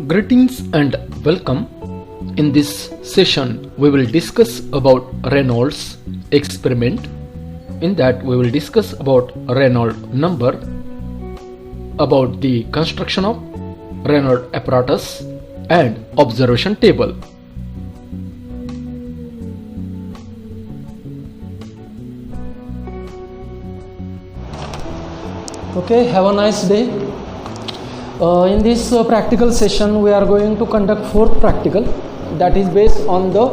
Greetings and welcome. In this session, we will discuss about Reynolds experiment. In that, we will discuss about Reynolds number, about the construction of Reynolds apparatus, and observation table. Okay, have a nice day. In this practical session we are going to conduct fourth practical, that is based on the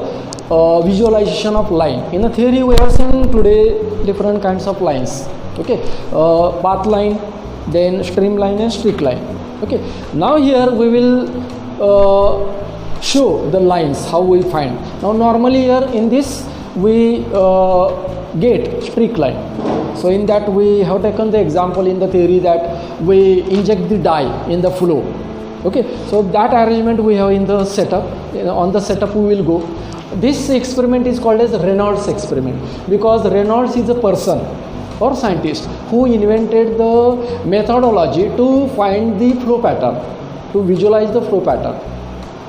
visualization of line. In a theory we are seeing today different kinds of lines. Okay, path line, then streamline and streak line. Okay, now here we will show the lines how we find. Now normally here in this we get streak line. So in that we have taken the example in the theory that we inject the dye in the flow. Okay, so that arrangement we have in the setup. On the setup we will go. This experiment is called as Reynolds experiment because Reynolds is a person or scientist who invented the methodology to find the flow pattern, to visualize the flow pattern,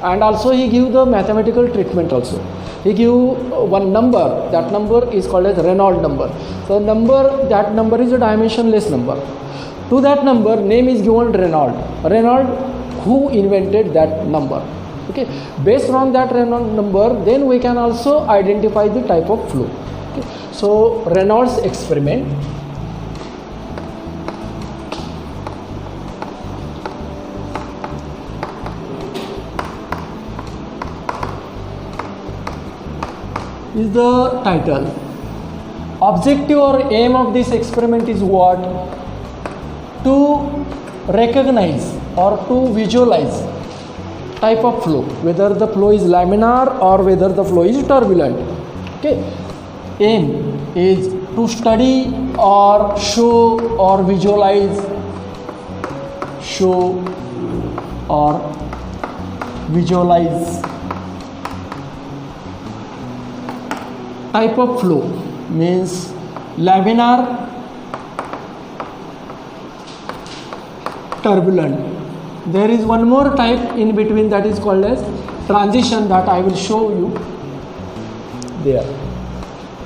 and also he give the mathematical treatment also. He give one number, that number is called as Reynolds number. So that number is a dimensionless number. To that number name is given Reynolds. Reynolds who invented that number. Okay, based on that Reynolds number then we can also identify the type of flow. Okay. So Reynolds experiment. Is the title. Objective or aim of this experiment is what? To recognize or to visualize type of flow, whether the flow is laminar or whether the flow is turbulent. Okay, aim is to study or show or visualize, type of flow, means laminar, turbulent. There is one more type in between that is called as transition, that I will show you there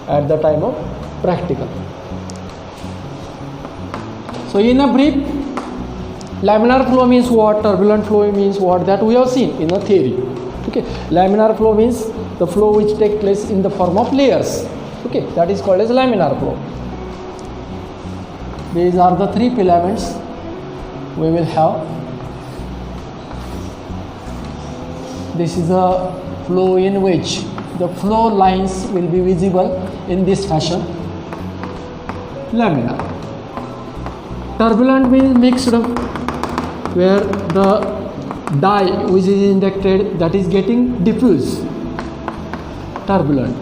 at the time of practical. So in a brief, laminar flow means what, turbulent flow means what, that we have seen in a theory. Okay, laminar flow means the flow which takes place in the form of layers. Okay, that is called as laminar flow. These are the three filaments we will have. This is a flow in which the flow lines will be visible in this fashion. Laminar. Turbulent means mixed up, where the dye which is injected, that is getting diffused. Turbulent.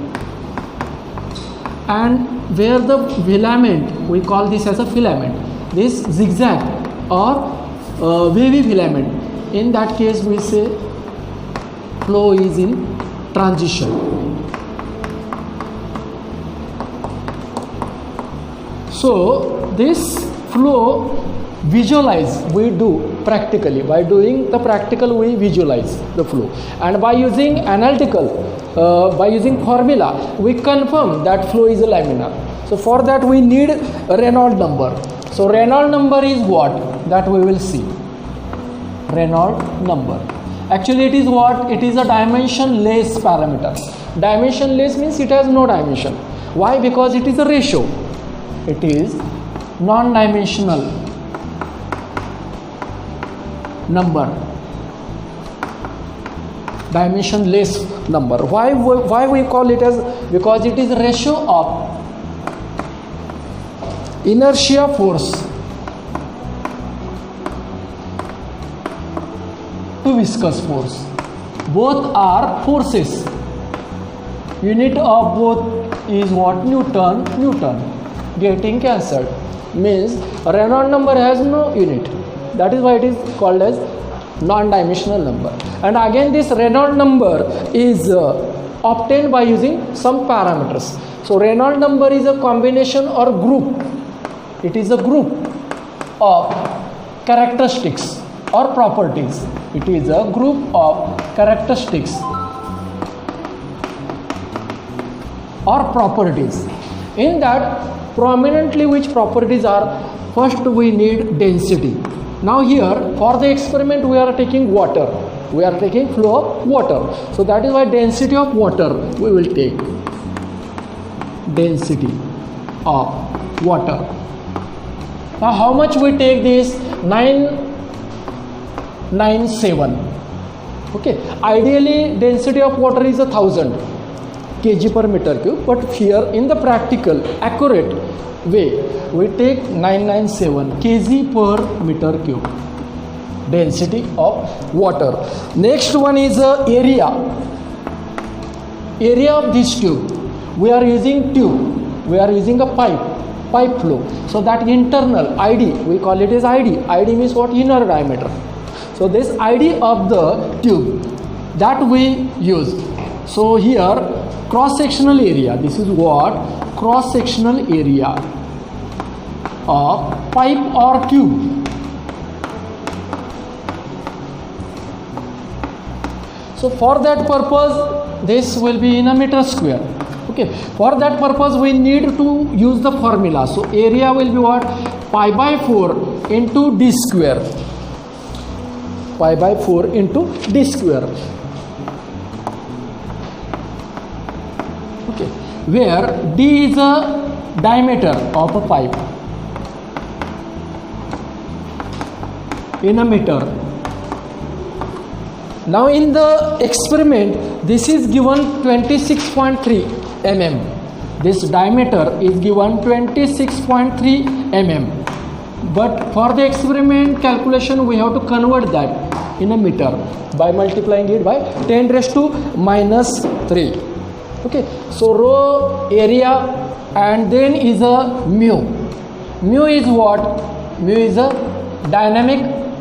And where the filament, we call this as a filament, this zigzag or wavy filament, in that case we say flow is in transition. So this flow visualize we do practically. By doing the practical we visualize the flow, and by using analytical, by using formula we confirm that flow is a laminar. So for that we need a Reynolds number. So Reynolds number is what, that we will see. Reynolds number, actually it is what, it is a dimensionless parameter. Dimensionless means it has no dimension. Why? Because it is a ratio, it is non-dimensional number, dimensionless number. Why we call it as, because it is ratio of inertia force to viscous force. Both are forces. Unit of both is what? Newton. Getting cancelled, means Reynolds number has no unit. That is why it is called as non-dimensional number. And again this Reynolds number is obtained by using some parameters. So Reynolds number is a combination or group. It is a group of characteristics or properties. It is a group of characteristics or properties. In that, prominently which properties are? First we need density. Now here for the experiment we are taking water. We are taking flow of water. So that is why density of water we will take. Density of water. Now how much we take this? 997. Okay. Ideally density of water is 1000 kg per meter cube, but here in the practical accurate way we take 997 kg per meter cube density of water. Next one is area of this tube. We are using tube, we are using a pipe flow. So that internal ID, we call it as ID. ID means what? Inner diameter. So this ID of the tube that we use. So here cross sectional area, this is what? Cross sectional area of pipe or tube. So for that purpose this will be in a meter square. Okay, for that purpose we need to use the formula. So area will be what? Pi by 4 into d square. Pi by 4 into d square. Okay, where d is a diameter of a pipe in a meter. Now in the experiment this is given 26.3 mm. This diameter is given 26.3 mm. But for the experiment calculation we have to convert that in a meter by multiplying it by 10 raised to minus 3. Okay, so rho area and then is a mu. Mu is what? Mu is a dynamic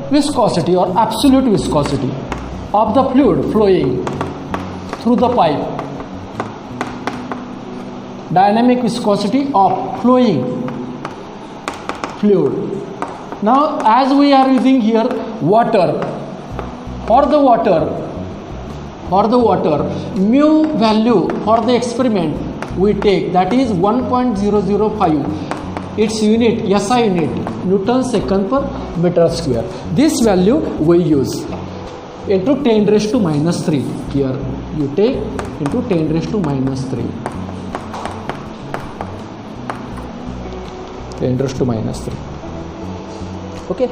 viscosity or absolute viscosity of the fluid flowing through the pipe. Dynamic viscosity of flowing fluid. Now as we are using here water, for the water mu value for the experiment we take, that is 1.005. its unit, SI unit, Newton second per meter square. This value we use into 10 raised to minus 3. Here you take into 10 raised to minus 3. 10 raised to minus 3. Okay,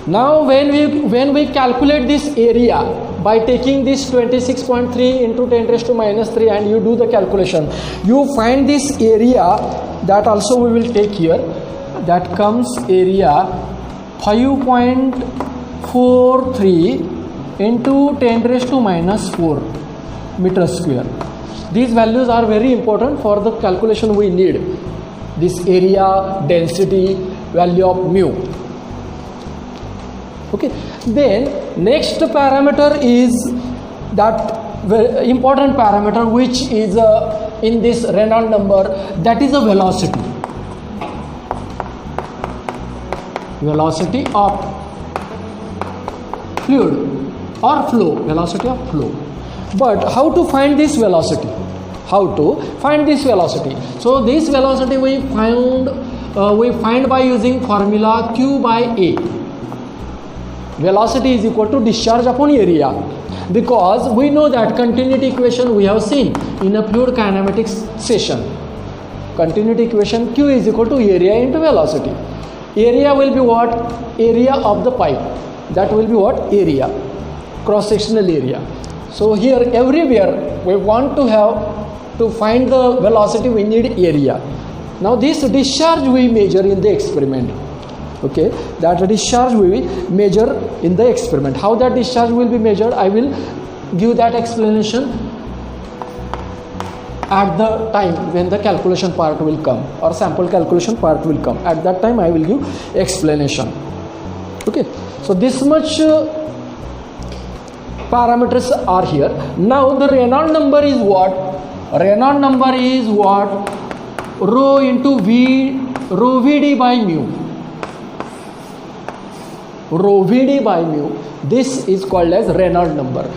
now when we calculate this area by taking this 26.3 into 10 raised to minus 3 and you do the calculation, you find this area that also we will take here, that comes area 5.43 into 10 raised to minus 4 meter square. These values are very important for the calculation we need. This area, density, value of mu. Okay, then next parameter is that very important parameter which is in this Reynolds number, that is a velocity. Velocity of fluid or flow, velocity of flow. But how to find this velocity? How to find this velocity? So this velocity we find by using formula Q by A. Velocity is equal to discharge upon area, because we know that continuity equation we have seen in a fluid kinematics session. Continuity equation Q is equal to area into velocity. Area will be what? Area of the pipe. That will be what? Area, cross sectional area. So here everywhere we want to find the velocity, we need area. Now this discharge we measure in the experiment. Okay, that discharge we will measure in the experiment. How that discharge will be measured, I will give that explanation at the time when the calculation part will come, or sample calculation part will come. At that time I will give explanation. Okay, so this much parameters are here. Now the Reynolds number is what? Reynolds number is what? Rho into V, rho Vd by mu. rho Vd by mu. This is called as Reynolds number.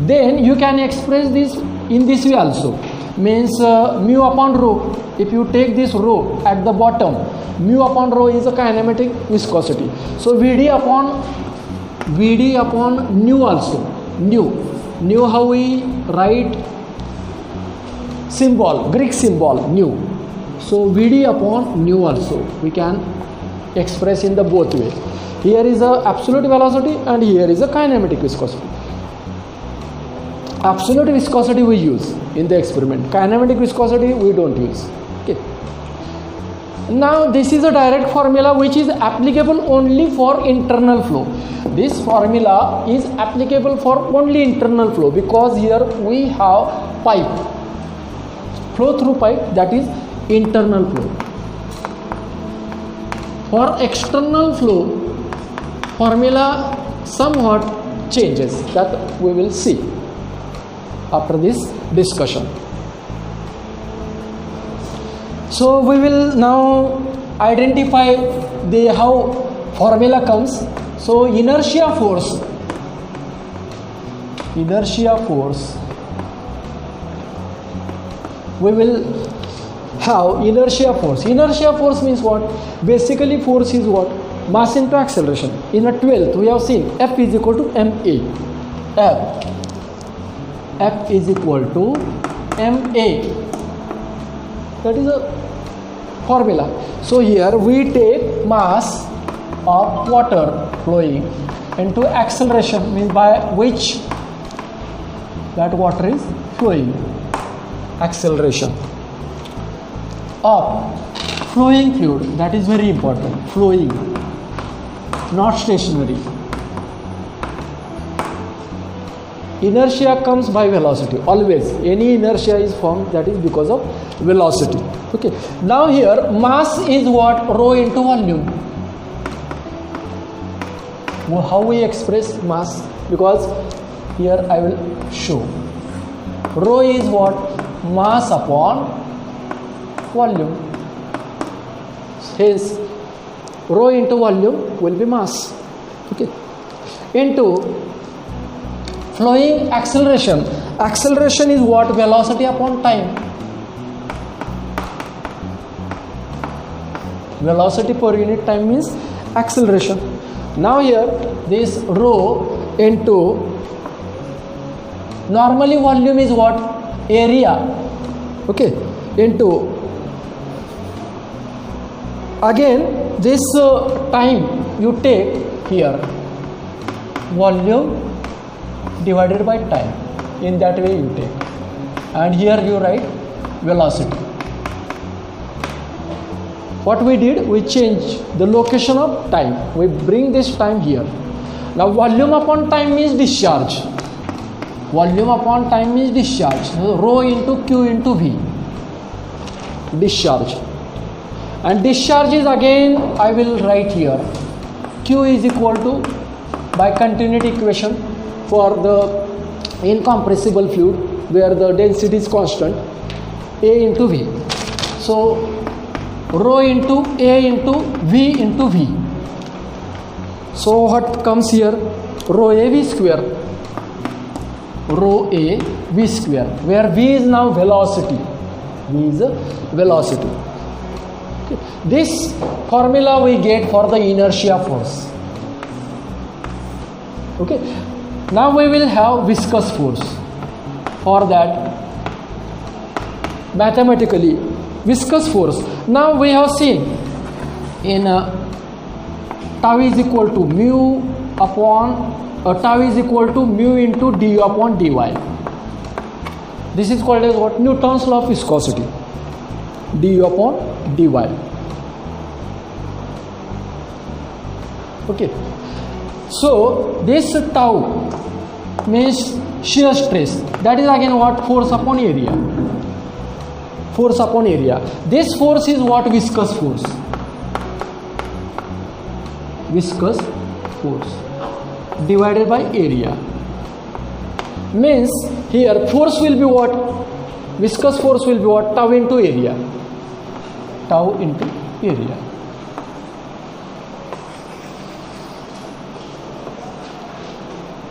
Then you can express this in this way also. Means mu upon rho. If you take this rho at the bottom, mu upon rho is a kinematic viscosity. So Vd upon nu also. Nu how we write? Symbol, Greek symbol nu. So Vd upon nu also we can express in the both way. Here is a absolute velocity and here is a kinematic viscosity. Absolute viscosity we use in the experiment. Kinematic viscosity we don't use. Okay. Now this is a direct formula which is applicable only for internal flow. This formula is applicable for only internal flow because here we have pipe. Flow through pipe, that is internal flow. For external flow, formula somewhat changes, that we will see after this discussion. So we will now identify the how formula comes. So inertia force we will have inertia force. Inertia force means what? Basically force is what? Mass into acceleration. In a 12th we have seen F is equal to ma. F is equal to ma. That is a formula. So here we take mass of water flowing into acceleration, means by which that water is flowing. Acceleration of flowing fluid, that is very important. Flowing, not stationary. Inertia comes by velocity. Always any inertia is formed, that is because of velocity. Okay. Now here mass is what? Rho into volume. How we express mass? Because here I will show. Rho is what? Mass upon volume. Hence rho into volume will be mass. Okay. Into flowing acceleration. Acceleration is what? Velocity upon time. Velocity per unit time means acceleration. Now here this rho into, normally volume is what? Area. Okay. Into again this time you take here, volume divided by time. In that way you take, and here you write velocity. What we did, we changed the location of time. We bring this time here. Now volume upon time means discharge. Volume upon time means discharge. So, rho into Q into V. Discharge. And discharge is again, I will write here. Q is equal to, by continuity equation for the incompressible fluid where the density is constant, A into V. So rho into A into V into V. So what comes here? Rho A V square. Rho A V square, where V is now velocity. V is a velocity. Okay. This formula we get for the inertia force. Okay. Now we will have viscous force. For that, mathematically, viscous force. Now we have seen in tau is equal to mu upon tau is equal to mu into du upon dy. This is called as what? Newton's law of viscosity. Du upon dy. Okay. So this tau means shear stress. That is again what? Force upon area. Force upon area. This force is what? Viscous force. Viscous force divided by area. Means here force will be what? Viscous force will be what? Tau into area. Tau into area.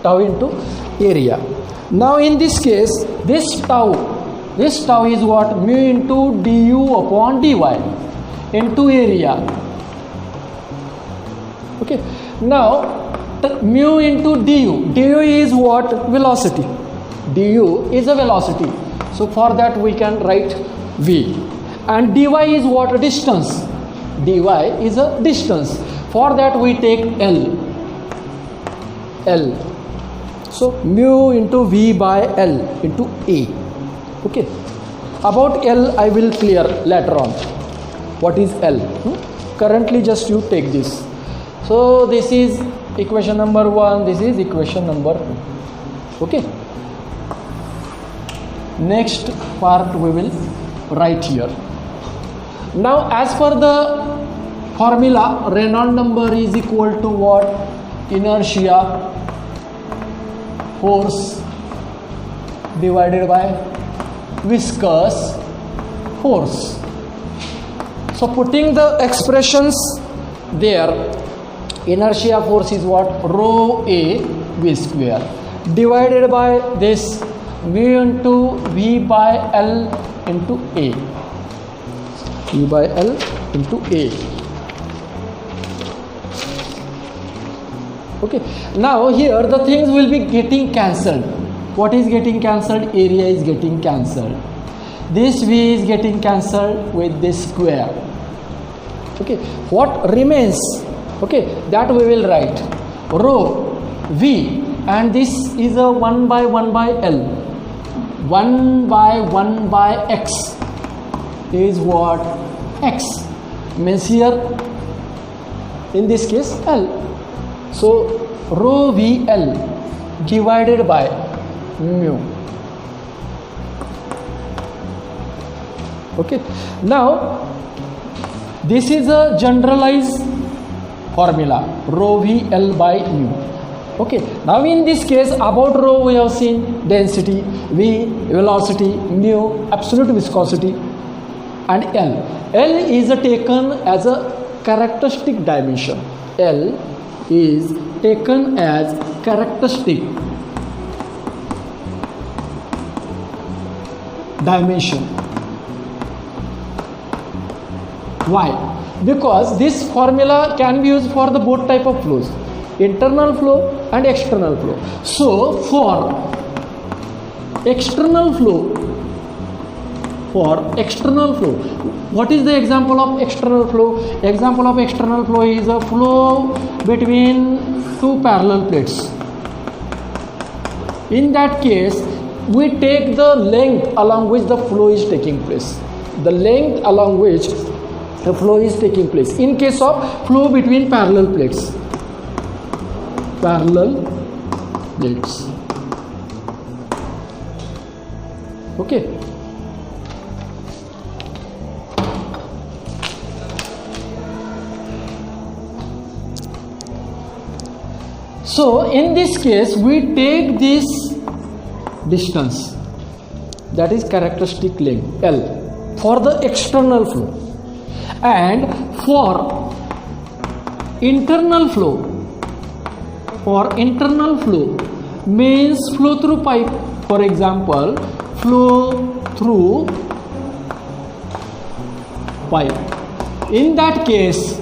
tau into area. Now in this case, this tau is what? Mu into du upon dy into area. Okay, now mu into du is what? Velocity. Du is a velocity, so for that we can write v, and dy is what? Distance. Dy is a distance, for that we take L. So mu into v by L into a. Okay, about L I will clear later on. What is L? Currently just you take this. So this is equation number 1, this is equation number 2. Okay, next part we will write here. Now as per the formula, Reynolds number is equal to what? Inertia force divided by viscous force. So putting the expressions there, inertia force is what? Rho a v square divided by this mu into v by L into a. V by L into a. Okay, now here the things will be getting cancelled. What is getting cancelled? Area is getting cancelled. This v is getting cancelled with this square. Okay, what remains? Okay, that we will write rho v, and this is a 1 by 1 by L. 1 by 1 by x is what? X means here in this case L. So rho v L divided by mu. Okay, now this is a generalized formula, rho v L by mu. Okay, now in this case about rho we have seen density, v velocity, mu absolute viscosity, and L. L is taken as a characteristic dimension. L is taken as characteristic dimension. Why? Because this formula can be used for the both type of flows, internal flow and external flow. So for external flow, what is the example of external flow? Example of external flow is a flow between two parallel plates. In that case, we take the length along which the flow is taking place. The length along which the flow is taking place. In case of flow between parallel plates. Okay. So in this case we take this distance, that is characteristic length L, for the external flow, and for internal flow means flow through pipe. For example, flow through pipe. In that case,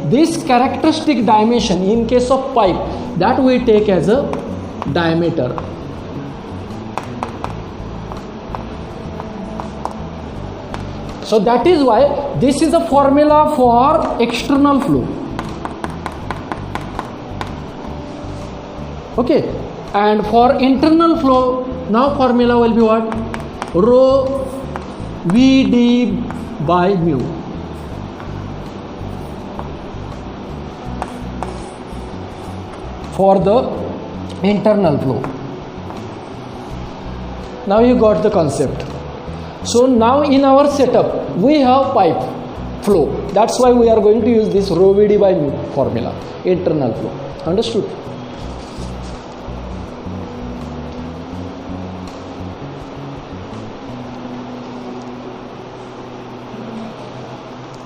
this characteristic dimension in case of pipe, that we take as a diameter. So that is why this is a formula for external flow. Okay, and for internal flow, now formula will be what? Rho Vd by mu. For the internal flow. Now you got the concept. So now in our setup we have pipe flow. That's why we are going to use this rho Vd by mu formula, internal flow. Understood?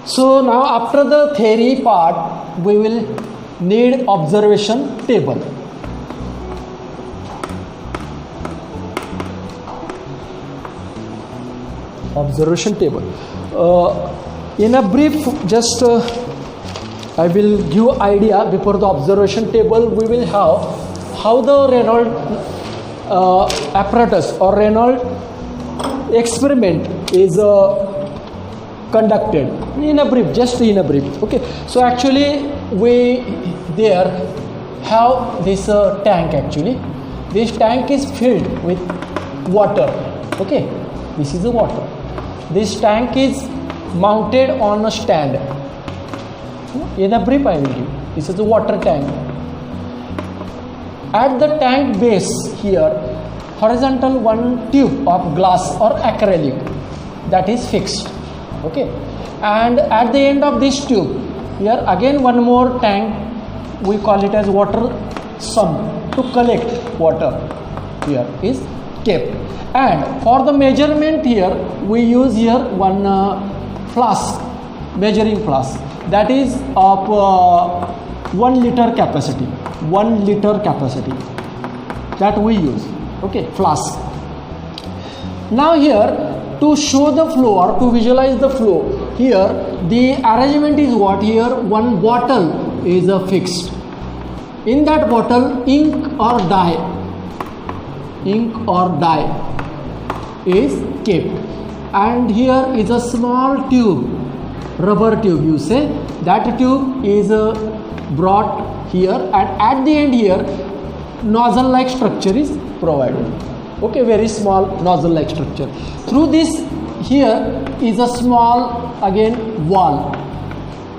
So now after the theory part, we will need observation table. observation table. In a brief, just I will give idea before the observation table. We will have how the Reynolds apparatus or Reynolds experiment is conducted. In a brief, just in a brief. Okay, so actually we there have this tank. Actually this tank is filled with water. Okay, this is the water. This tank is mounted on a stand. In a brief I will give. This is the water tank. At the tank base here, horizontal one tube of glass or acrylic that is fixed. Okay, and at the end of this tube here again one more tank, we call it as water sump to collect water here is kept. And for the measurement here we use here one flask, measuring flask, that is of 1 liter capacity, 1 liter capacity that we use. Okay, flask. Now here to show the flow or to visualize the flow, here the arrangement is what? Here one bottle is fixed. In that bottle ink or dye is kept, and here is a small tube, rubber tube you say, that tube is brought here, and at the end here nozzle like structure is provided. Okay, very small nozzle like structure. Through this here is a small again wall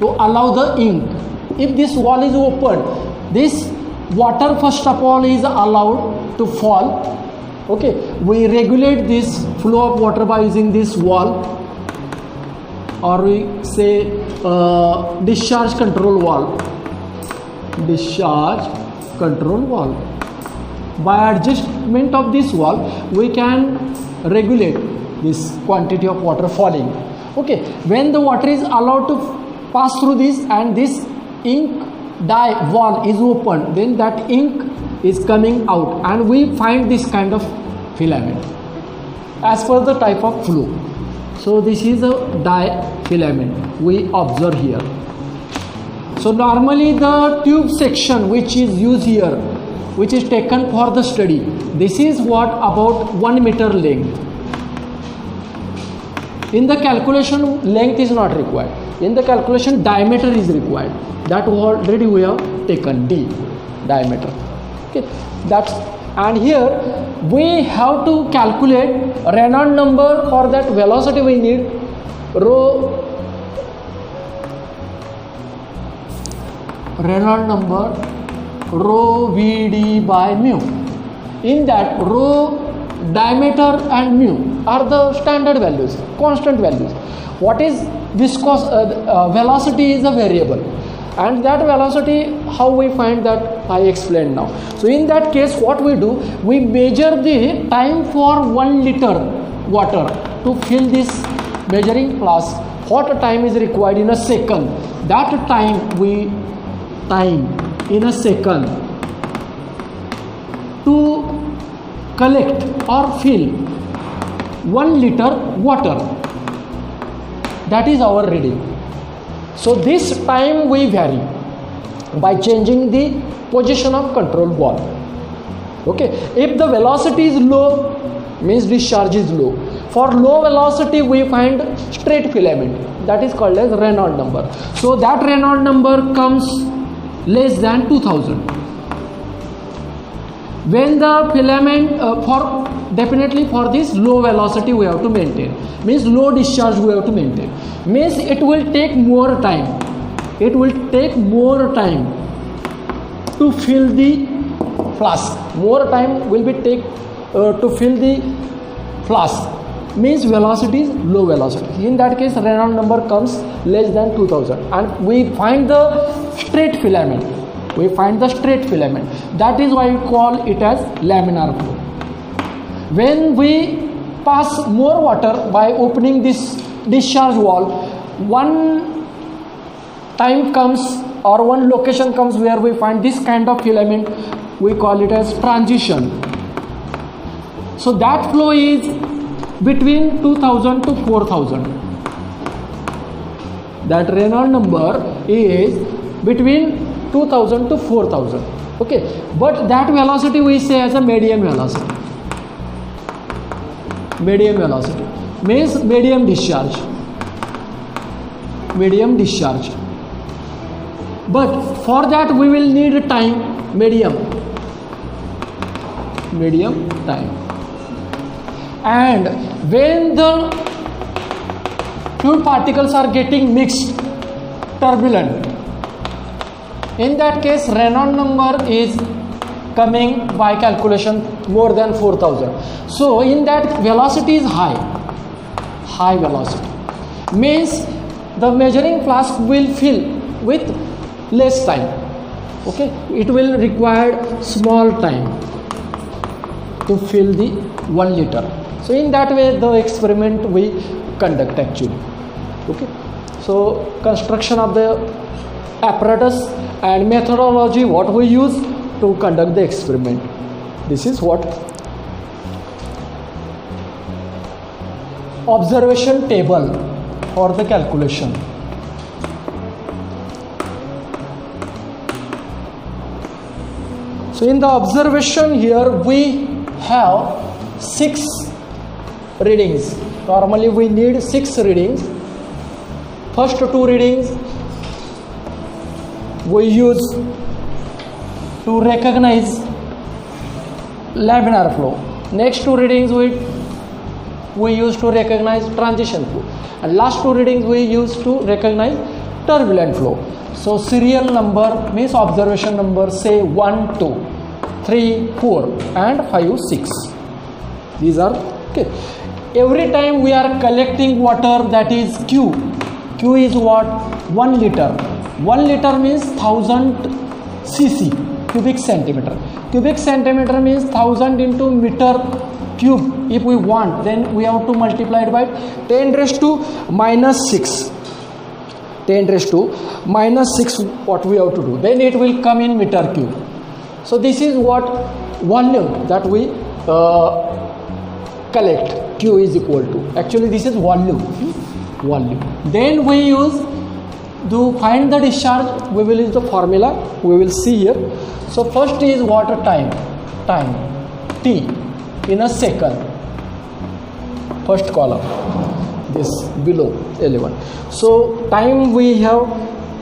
to allow the ink. If this wall is open, this water first of all is allowed to fall. Okay, we regulate this flow of water by using this wall, or we say discharge control wall. Discharge control wall. By adjustment of this wall we can regulate this quantity of water falling. Okay, when the water is allowed to pass through this and this ink dye wall is open, then that ink is coming out and we find this kind of filament as per the type of flow. So this is a dye filament we observe here. So normally the tube section which is used here, which is taken for the study, this is what about 1 meter length. In the calculation length is not required. In the calculation diameter is required. That already we have taken, D diameter. Okay, that's, and here we have to calculate Reynolds number. For that velocity we need Reynolds number rho Vd by mu. In that rho, diameter and mu are the standard values, constant values. What is viscous velocity is a variable, and that velocity how we find that I explained now. So in that case what we do, we measure the time for 1 liter water to fill this measuring flask. What time is required in a second, that time we time in a second to collect or fill 1 liter water. That is our reading. So this time we vary by changing the position of control ball. Okay, if the velocity is low, means discharge is low. For low velocity we find straight filament, that is called as Reynolds number. So that Reynolds number comes less than 2000. When the filament definitely for this low velocity we have to maintain, means low discharge we have to maintain, means it will take more time. It will take more time to fill the flask. More time will be take to fill the flask, means velocity is low velocity. In that case Reynolds number comes less than 2000, and we find the straight filament. We find the straight filament. That is why we call it as laminar flow. When we pass more water by opening this discharge wall, one time comes or one location comes where we find this kind of filament. We call it as transition. So that flow is between 2000 to 4000. That Reynolds number is between 2000 to 4000. Okay, but that velocity we say as a medium velocity. Medium velocity means medium discharge. Medium discharge. But for that we will need time, medium time. And when the fluid particles are getting mixed, turbulent, in that case Reynolds number is coming by calculation more than 4000. So in that velocity is high velocity, means the measuring flask will fill with less time. Okay, it will require small time to fill the 1 liter. So in that way the experiment we conduct actually. Okay, so construction of the apparatus and methodology what we use to conduct the experiment. This is what observation table for the calculation. So in the observation here we have 6 readings. Normally we need 6 readings. First 2 readings we use to recognize laminar flow. Next 2 readings we use to recognize transition flow, and last 2 readings we use to recognize turbulent flow. So serial number means observation number, say 1, 2, 3, 4 and 5, 6. These are okay. Every time we are collecting water, that is Q is what? 1 liter. 1 liter means 1000 cc, cubic centimeter. Cubic centimeter means 1000 into meter cube. If we want, then we have to multiply it by 10 raised to minus 6. 10 raised to minus 6 what we have to do. Then it will come in meter cube. So this is what volume that we collect. Q is equal to, actually this is volume. Then we use to find the discharge, we will use the formula we will see here. So first is water time T in a second, first column, this below 11. So time we have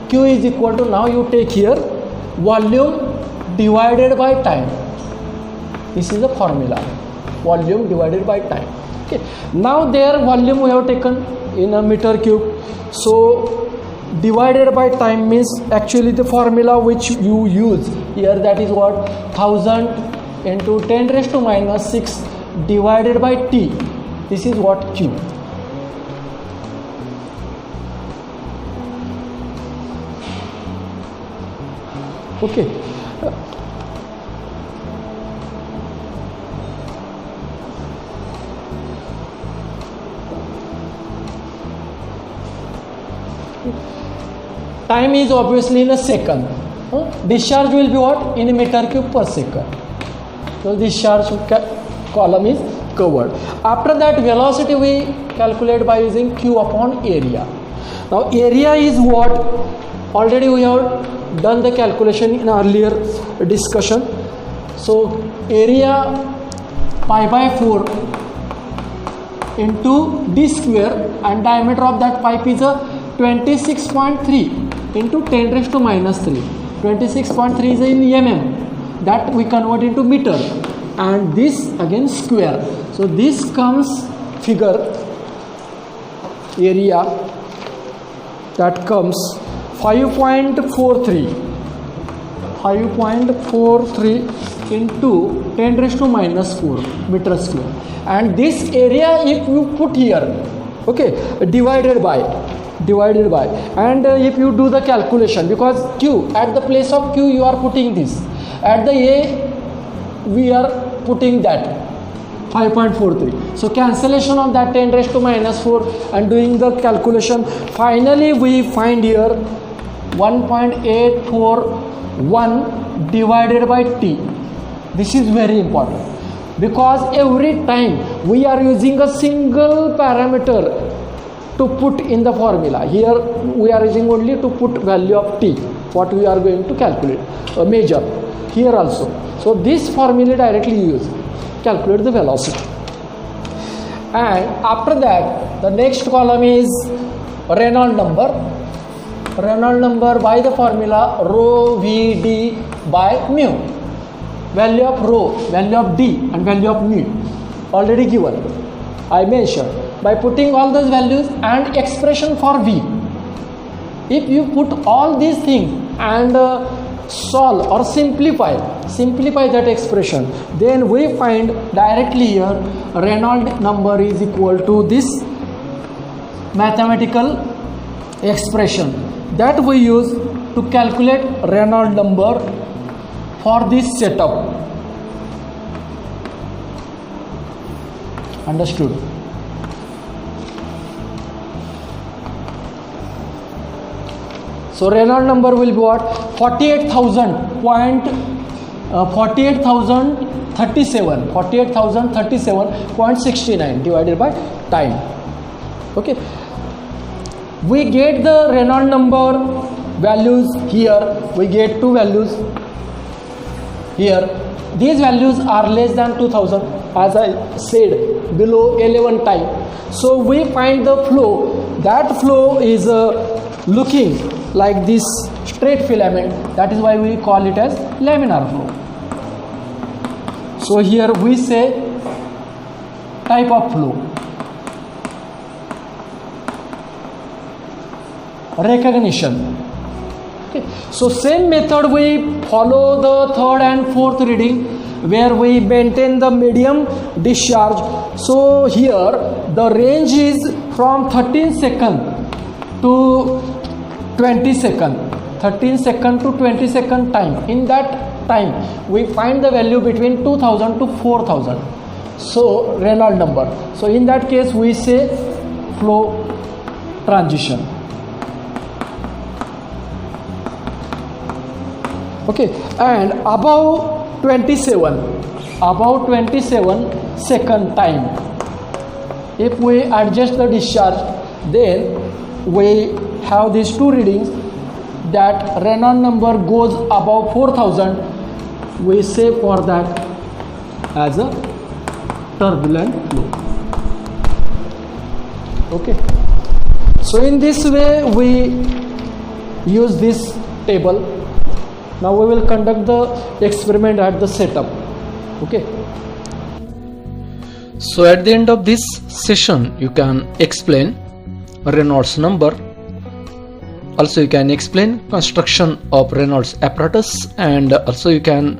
Q is equal to, now you take here volume divided by time. This is the formula, volume divided by time. Okay, now their volume we have taken in a meter cube, so divided by time means actually the formula which you use here, that is what? 1000 into 10 raised to minus 6 divided by T. This is what? Q. Okay. Time is obviously in a second. Discharge will be what? In a meter cube per second. So discharge column is covered. After that velocity we calculate by using Q upon area. Now area is what? Already we have done the calculation in earlier discussion. So area pi by 4 into d square, and diameter of that pipe is a 26.3 into 10 raised to minus 3. 26.3 is in mm, that we convert into meter, and this again square. So this comes figure area, that comes 5.43 into 10 raised to minus 4 meter square. And this area if you put here, okay, divided by, and if you do the calculation, because Q, at the place of Q you are putting this, at the A we are putting that 5.43. So cancellation of that 10 raised to minus 4 and doing the calculation, finally we find here 1.841 divided by T. This is very important. because every time we are using a single parameter to put in the formula. Here we are using only to put value of t, what we are going to calculate, measure here also. So this formula directly use, calculate the velocity. And after that, the next column is Reynolds number. Reynolds number by the formula rho Vd by mu. Value of rho, value of d and value of mu already given. I mentioned by putting all those values and expression for V. If you put all these things and solve or simplify that expression, then we find directly here Reynolds number is equal to this mathematical expression that we use to calculate Reynolds number for this setup. Understood? So Reynolds number will be what? 48,037.69 divided by time. Okay. We get the Reynolds number values here. We get two values here. These values are less than 2000, as I said, below 11 time. So we find the flow. That flow is looking like this straight filament. That is why we call it as laminar flow. So here we say type of flow. Recognition. Okay. So same method we follow the third and fourth reading where we maintain the medium discharge. So here the range is from 13 second to 20 second. 13 second to 20 second time. In that time we find the value between 2000 to 4000. So Reynolds number. So in that case we say flow transition. Okay, and above 27 second time, if we adjust the discharge, then we have these two readings that Reynolds number goes above 4000. We say for that as a turbulent flow. Okay, so in this way we use this table. Now we will conduct the experiment at the setup. Okay. So at the end of this session you can explain Reynolds number. Also you can explain construction of Reynolds apparatus, and also you can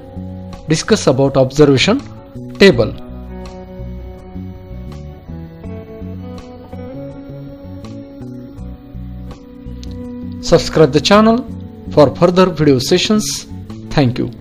discuss about observation table. Subscribe the channel for further video sessions. Thank you.